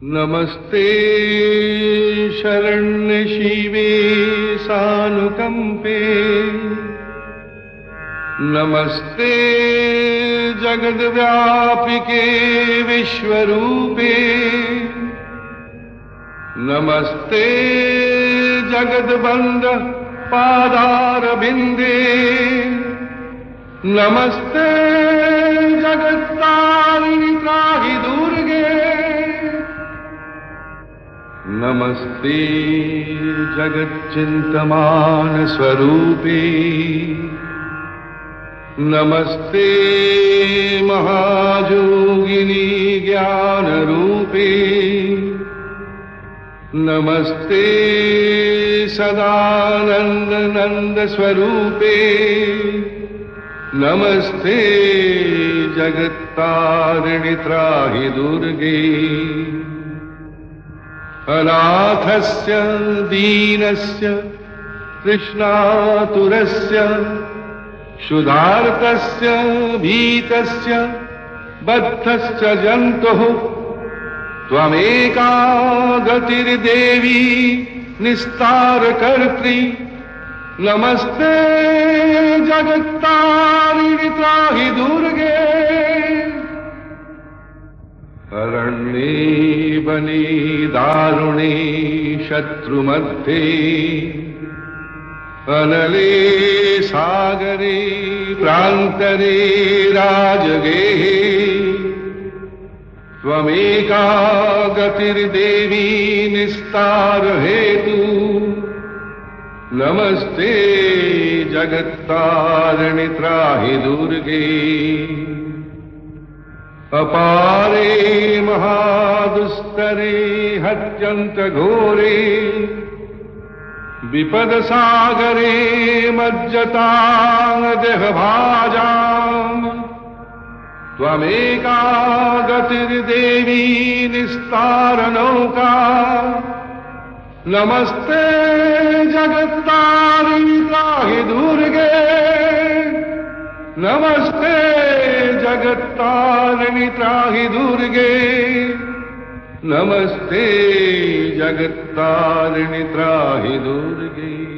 नमस्ते शरण्य शिवे सानुकंपे, नमस्ते जगद्व्यापिके विश्वरूपे, नमस्ते जगद्वंद पादारविंदे, नमस्ते जगत्तारिणी त्राहि दुर्गे, नमस्ते जगच्चिंतमान स्वरूपे, नमस्ते महायोगिनी ज्ञान रूपे, नमस्ते सदानंद नंद स्वरूपे, नमस्ते जगत्तारिणी त्राहि दुर्गे, अनाथस्य दीनस्य कृष्णातुरस्य क्षुधार्तस्य भीतस्य बद्धस्य जन्तुः त्वमेका गतिर्देवी निस्तारकर्त्री, नमस्ते जगत्तारिणी त्राहि दुर्गे, अरण्ये वने दारुणे शत्रुमध्ये, अनले सागरे प्रान्तरे राजगेहे, त्वमेका गतिर्देवी निस्तार हेतु, नमस्ते जगत्तारिणी त्राहि दुर्गे, अपारे महादुस्तरे हत्यंत घोरे, विपद सागरे मज्जतां देहभाजाम्, त्वमेका गतिर्देवी निस्तारनौका, नमस्ते जगत्तारिणी त्राहि दुर्गे, नमस्ते जगत्तारिणी त्राहि दुर्गे, नमस्ते जगत्तारिणी त्राहि दुर्गे।